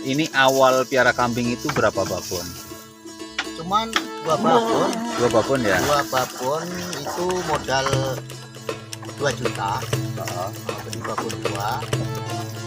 Ini awal piara kambing itu berapa babon? Cuman 2 babon. 2 babon ya? 2 babon itu modal 2 juta. Heeh. Beli babon 2,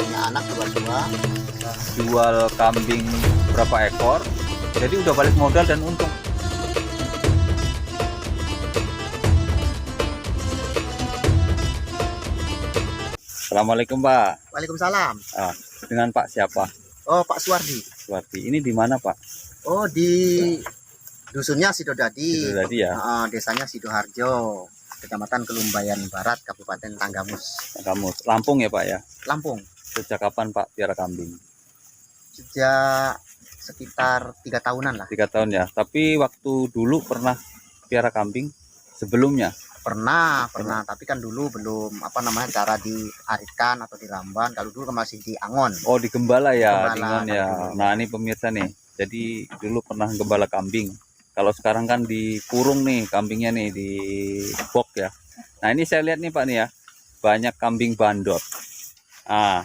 punya anak 22. Jual kambing berapa ekor? Jadi udah balik modal dan untung. Assalamualaikum Pak. Waalaikumsalam. Dengan Pak siapa? Oh, Pak Suwardi. Suwardi. Ini di mana Pak? Oh, di dusunnya Sidodadi. Sidodadi ya? Desanya Sidoharjo, Kecamatan Kelumbayan Barat, Kabupaten Tanggamus. Tanggamus. Lampung ya Pak ya? Lampung. Sejak kapan Pak piara kambing? Sejak sekitar 3 tahunan lah. 3 tahun ya. Tapi waktu dulu pernah piara kambing sebelumnya? Pernah. Tapi kan dulu belum cara diaritkan atau diramban. Kalau dulu kan masih di angon. Oh, di gembala ya, Gembala, di Ngon ya. Nah, ini pemirsa nih. Jadi dulu pernah gembala kambing. Kalau sekarang kan dikurung nih kambingnya nih di box ya. Nah, ini saya lihat nih Pak nih ya. Banyak kambing bandot. Ah,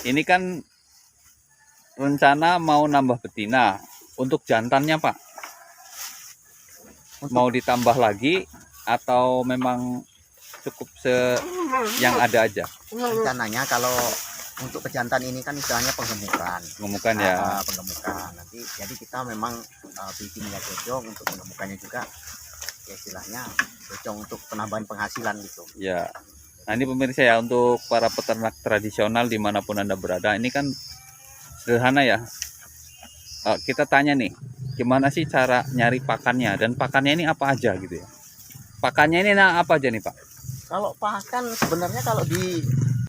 ini kan rencana mau nambah betina. Untuk jantannya Pak, mau ditambah lagi atau memang cukup yang ada aja? Rencananya kalau untuk pejantan ini kan istilahnya penggemukan. Penggemukan ya. Penggemukan. Nanti jadi kita memang bikinnya cocok untuk penggemukannya juga. Ya, istilahnya cocok untuk penambahan penghasilan gitu. Ya. Nah, ini pemirsa ya, untuk para peternak tradisional dimanapun Anda berada, ini kan sederhana ya. Kita tanya nih, gimana sih cara nyari pakannya, dan pakannya ini apa aja gitu ya? Pakannya ini apa aja nih Pak? Kalau pakan sebenarnya kalau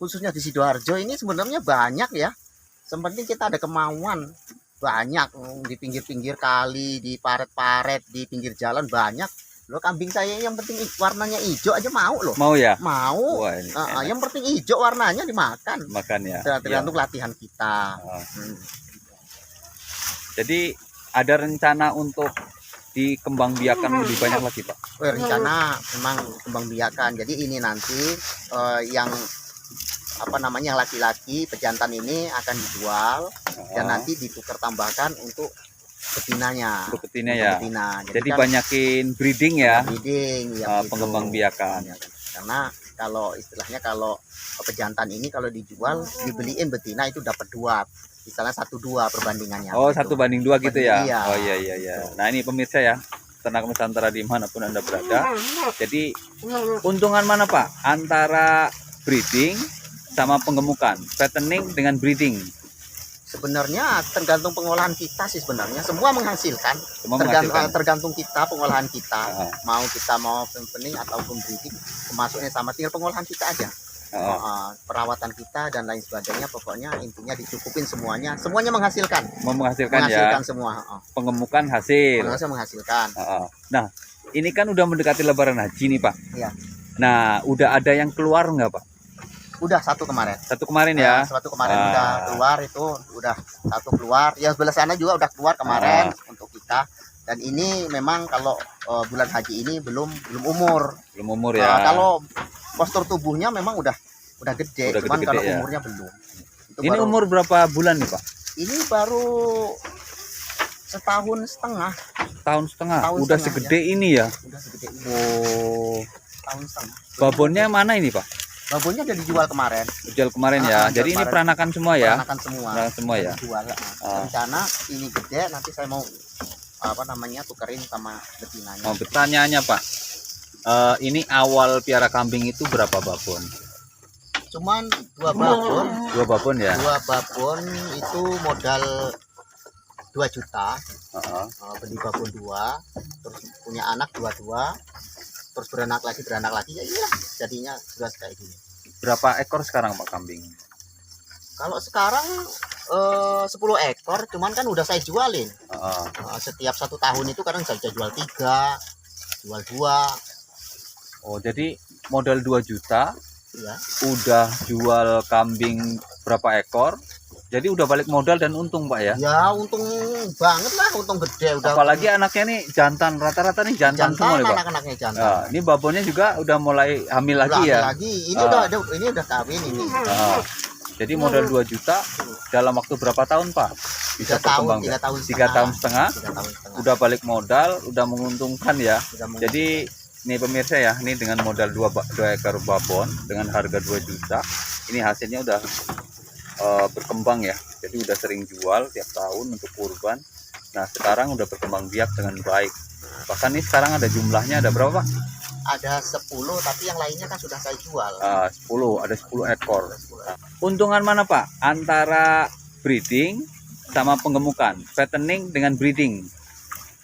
khususnya di Sidoarjo ini sebenarnya banyak ya. Sepenting kita ada kemauan, banyak di pinggir-pinggir kali, di paret-paret, di pinggir jalan banyak. Loh, kambing saya yang penting warnanya hijau aja mau loh. Mau ya? Mau. Wah, ini Yang penting hijau warnanya dimakan. Makan ya. Tergantung latihan kita. Jadi ada rencana untuk dikembangbiakan lebih banyak lagi Pak? Rencana memang kembangbiakan. Jadi ini nanti yang yang laki-laki pejantan ini akan dijual dan nanti ditukar tambahkan untuk betinanya. Untuk betina ya. Betina. Jadi kan banyakin breeding ya. Breeding ya. Pengembangbiakan. Karena kalau istilahnya kalau pejantan ini kalau dijual dibeliin betina itu dapat 2. Misalnya 1-2 perbandingannya. Oh, gitu. 1:2 gitu ya? Iya. Oh iya. Nah, ini pemirsa ya, ternak Nusantara dimanapun Anda berada. Jadi untungan mana Pak antara breeding sama penggemukan, fattening dengan breeding? Sebenarnya tergantung pengolahan kita sih sebenarnya. Semua menghasilkan. Tergantung kita, pengolahan kita. Mau kita fattening ataupun breeding, masuknya sama, tinggal pengolahan kita aja. Perawatan kita dan lain sebagainya, pokoknya intinya dicukupin semuanya menghasilkan Ya semua. Pengemukan hasil menghasilkan. Nah, ini kan udah mendekati Lebaran Haji nih Pak. Iya. Nah, udah ada yang keluar nggak Pak? Udah satu kemarin ya. Satu kemarin udah keluar, itu udah satu keluar ya. Sebelah sana juga udah keluar kemarin untuk kita. Dan ini memang kalau bulan haji ini belum umur ya. Kalau postur tubuhnya memang udah gede, cuman kalau ya. umurnya belum. Ini umur berapa bulan nih Pak? Ini baru setahun setengah. Udah segede ya? Ini ya? Udah segede ini. Oh. Tahun setengah. Babonnya mana ini Pak? Babonnya udah dijual kemarin. Ya. Jadi ini peranakan semua ya? Peranakan semua ya. Dijual. Rencana ini gede, nanti saya mau tukerin sama betinanya. Pertanyaannya Pak, ini awal piara kambing itu berapa babon? Cuman 2 babon. 2 babon ya? 2 babon itu modal 2 juta. Beli babon 2, terus punya anak 22, terus beranak lagi ya iya, jadinya sudah kayak gini. Berapa ekor sekarang Pak kambing? Kalau sekarang 10 ekor, cuman kan udah saya jualin. Setiap 1 tahun itu kadang saya jual 3, jual 2. Oh, jadi modal 2 juta ya. Udah jual kambing berapa ekor, jadi udah balik modal dan untung Pak ya? Ya untung banget lah, untung gede. Apalagi anaknya nih jantan, rata-rata nih jantan semua nih Pak. Anak-anaknya jantan. Ini babonnya juga udah mulai hamil lagi ya? Ini udah kawin ini. Jadi modal 2 juta dalam waktu berapa tahun Pak? Bisa 3 tahun, berkembang? 3 tahun 3 tahun setengah. 3 tahun setengah. Udah balik modal, udah menguntungkan ya. Udah menguntungkan. Jadi ini pemirsa ya, ini dengan modal 2 ekor babon dengan harga 2 juta, ini hasilnya udah berkembang ya. Jadi udah sering jual tiap tahun untuk kurban. Nah sekarang udah berkembang biak dengan baik. Bahkan nih sekarang ada jumlahnya ada berapa Pak? Ada 10, tapi yang lainnya kan sudah saya jual. 10, ada 10 ekor. Untungan mana Pak? Antara breeding sama penggemukan, fattening dengan breeding.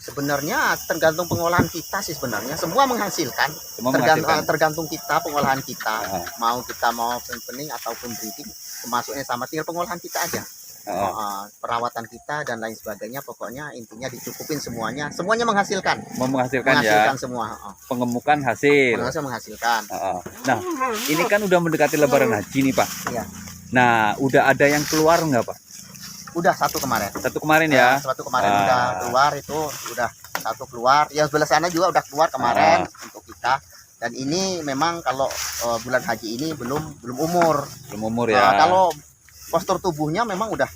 Sebenarnya tergantung pengolahan kita sih sebenarnya. Semua menghasilkan. Semua menghasilkan. Tergantung kita, pengolahan kita. Mau fattening ataupun breeding, termasuknya sama tinggal pengolahan kita aja. Perawatan kita dan lain sebagainya, pokoknya intinya dicukupin semuanya. Semuanya menghasilkan. Menghasilkan ya. Semua. Pengemukan hasil. Menghasilkan. Nah, ini kan udah mendekati Lebaran Haji nih Pak. Iya. Nah, udah ada yang keluar nggak Pak? Udah satu kemarin. Satu kemarin ya. Satu kemarin udah keluar itu, udah satu keluar. Yang sebelah sana juga udah keluar kemarin untuk kita. Dan ini memang kalau bulan haji ini belum umur. Belum umur ya. Kalau postur tubuhnya memang udah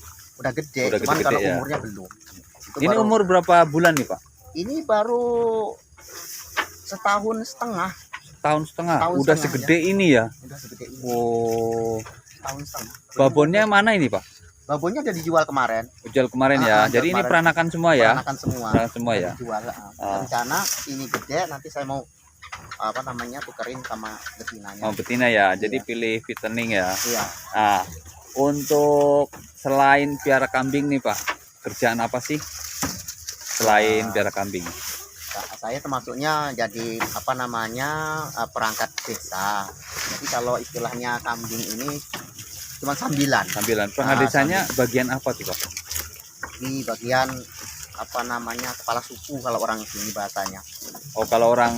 gede, cuman gede, kalau ya. umurnya belum. Ini umur berapa bulan nih Pak? Ini baru setahun setengah. Tahun setengah. Udah segede ya. Ini ya. Udah segede ini. Oh. Tahun setengah. Babonnya mana ini Pak? Babonnya udah dijual kemarin. Dijual kemarin ya. Jadi ini peranakan semua ya. Peranakan semua. Peranakan semua ya. Dijual. Rencana ini gede, nanti saya mau tukerin sama betinanya. Oh betina ya. Jadi pilih fattening ya. Iya. Nah, untuk selain piara kambing nih Pak, kerjaan apa sih selain piara kambing? Saya termasuknya jadi perangkat desa. Jadi kalau istilahnya kambing ini cuma sambilan. Perangkat desanya bagian apa sih Pak? Di bagian kepala suku kalau orang sini bahasanya. Oh kalau orang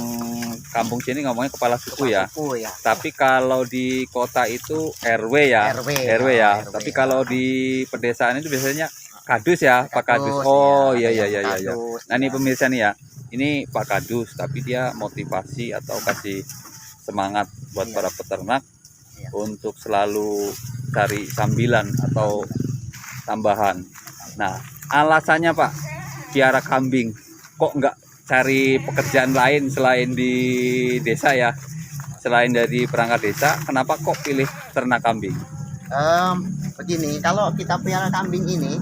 kampung sini ngomongnya kepala suku ya. Suku, ya. Tapi kalau di kota itu RW ya. RW ya. Tapi kalau di pedesaan itu biasanya kadus ya, Pak Kadus. Oh iya. Nah ini pemirsa nih ya. Ini Pak Kadus, tapi dia motivasi atau kasih semangat buat para peternak untuk selalu cari sambilan atau tambahan. Nah alasannya Pak, piara kambing kok nggak cari pekerjaan lain selain di desa ya, selain dari perangkat desa, kenapa kok pilih ternak kambing? Begini, kalau kita piara kambing ini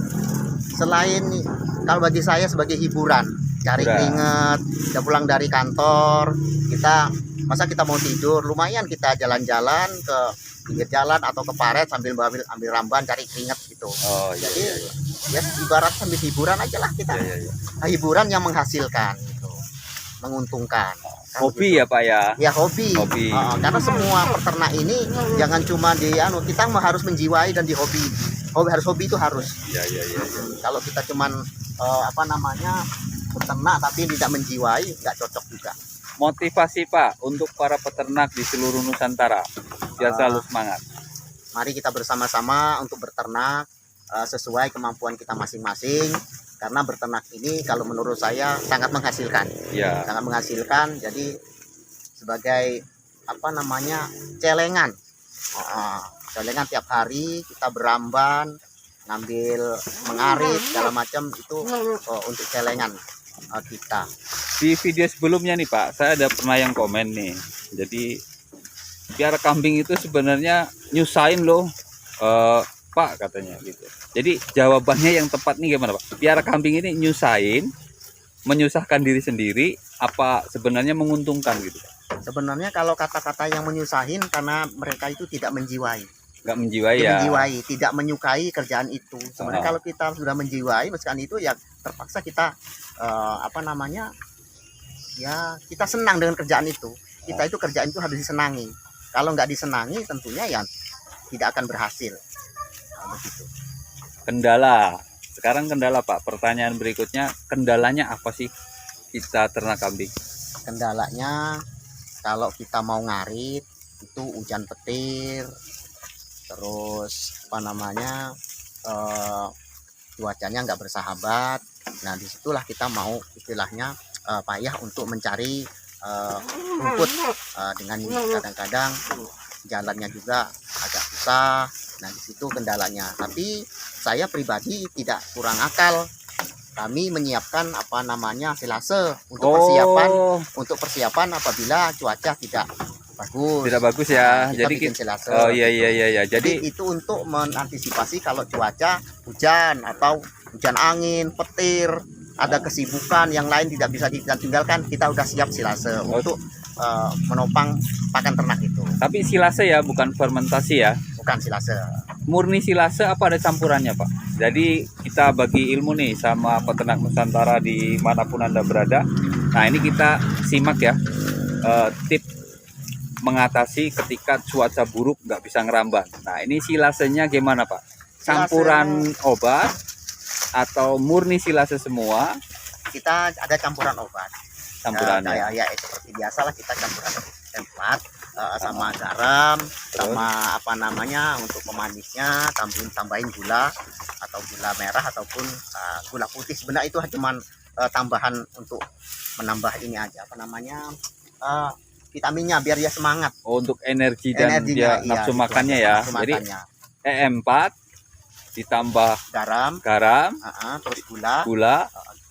selain kalau bagi saya sebagai hiburan, cari keringet, kita pulang dari kantor, masa kita mau tidur, lumayan kita jalan-jalan ke pinggir jalan atau ke paret sambil ambil ramban cari keringet gitu. Jadi ya ibarat sambil hiburan aja lah kita. Hiburan yang menghasilkan gitu, menguntungkan. Hobi gitu. Ya Pak ya. Ya hobi. Karena semua peternak ini jangan cuma kita harus menjiwai dan dihobi. Harus hobi itu harus. Iya. Kalau kita cuman peternak tapi tidak menjiwai, nggak cocok juga. Motivasi Pak untuk para peternak di seluruh Nusantara biar selalu semangat. Mari kita bersama-sama untuk berternak sesuai kemampuan kita masing-masing, karena berternak ini kalau menurut saya sangat menghasilkan. Sangat menghasilkan. Jadi sebagai celengan. Celengan tiap hari kita beramban, ngambil mengarit segala macam itu untuk celengan kita. Di video sebelumnya nih Pak, saya ada pernah yang komen nih. Jadi piara kambing itu sebenarnya nyusahin loh Pak katanya gitu. Jadi jawabannya yang tepat nih gimana Pak? Piara kambing ini menyusahkan diri sendiri apa sebenarnya menguntungkan gitu? Sebenarnya kalau kata-kata yang menyusahin karena mereka itu tidak menjiwai. Nggak menjiwai ya? Menjiwai, tidak menyukai kerjaan itu. Sebenarnya kalau kita sudah menjiwai meski itu ya terpaksa kita kita senang dengan kerjaan itu. Kita itu kerjaan itu harus disenangi. Kalau nggak disenangi tentunya ya tidak akan berhasil. Begitu. Kendala. Sekarang kendala Pak. Pertanyaan berikutnya, kendalanya apa sih kita ternak kambing? Kendalanya kalau kita mau ngarit itu hujan petir, terus cuacanya nggak bersahabat. Nah disitulah kita mau istilahnya payah untuk mencari rumput dengan kadang-kadang jalannya juga agak susah, Nah, di situ kendalanya. Tapi saya pribadi tidak kurang akal. Kami menyiapkan apa namanya silase untuk persiapan apabila cuaca tidak bagus. Tidak bagus ya. Nah, kita Jadi bikin silase. oh iya iya iya iya. Jadi itu untuk mengantisipasi kalau cuaca hujan atau hujan angin, petir, ada kesibukan yang lain tidak bisa kita tinggalkan, kita udah siap silase untuk menopang pakan ternak itu. Tapi silase ya, bukan fermentasi ya. Bukan silase. Murni silase apa ada campurannya Pak? Jadi kita bagi ilmu nih sama peternak Nusantara di manapun Anda berada. Nah ini kita simak ya tip mengatasi ketika cuaca buruk nggak bisa ngeramban. Nah ini silasenya gimana Pak? Campuran obat atau murni silase semua? Kita ada campuran obat. Campurannya. Ya seperti biasa lah, kita campuran tempat sama garam, sama apa namanya untuk pemanisnya, tambahin gula atau gula merah ataupun gula putih. Sebenarnya itu cuma tambahan untuk menambah ini aja apa namanya vitaminnya biar dia semangat. Oh, untuk energi dan dia nafsu makannya ya. Jadi E4 ditambah garam, terus gula.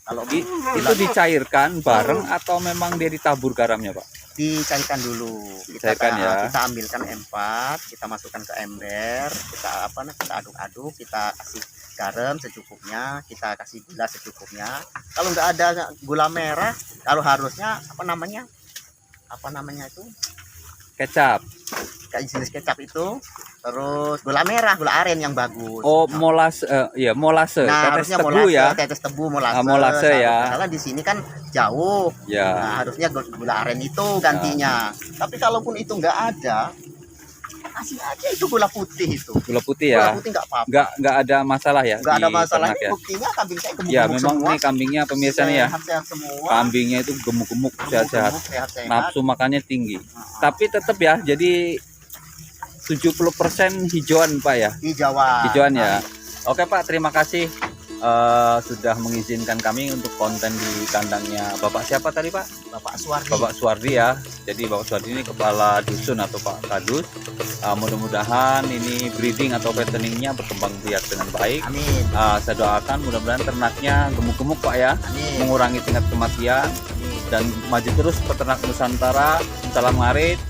Kalau itu dicairkan bareng atau memang dia ditabur garamnya Pak? Dicairkan dulu. Kita ambilkan E4, kita masukkan ke ember, kita aduk-aduk, kita kasih garam secukupnya, kita kasih gula secukupnya. Kalau nggak ada gula merah, kalau harusnya apa namanya itu kecap. Kayak jenis kecap itu, terus gula merah, gula aren yang bagus. Oh, molase, iya molase. Nah, tetes harusnya tebu molase, ya. tetes tebu molase. Molase ya. Karena di sini kan jauh. Ya. Nah, harusnya gula aren itu gantinya. Tapi kalaupun itu nggak ada, kasih aja itu gula putih itu. Gula putih ya. Gula putih nggak apa-apa. Nggak ada masalah ya. Nggak ada masalah. Ternak, ya? Buktinya kambing saya gemuk-gemuk ya, memang semua. nih kambingnya pemirsa nih ya. Sehat semua. Kambingnya itu gemuk-gemuk, sehat-sehat. Nafsu makannya tinggi. Tapi tetap ya, jadi 70% hijauan Pak ya. Hijauan ya. Oke Pak, terima kasih sudah mengizinkan kami untuk konten di kandangnya Bapak siapa tadi Pak? Bapak Suwardi. Bapak Suwardi ya. Jadi Bapak Suwardi ini kepala dusun atau Pak Kadus. Mudah-mudahan ini breeding atau fatteningnya berkembang biak dengan baik. Amin. Saya doakan mudah-mudahan ternaknya gemuk-gemuk Pak ya. Amin. Mengurangi tingkat kematian. Dan maju terus peternak Nusantara. Salam ngarit.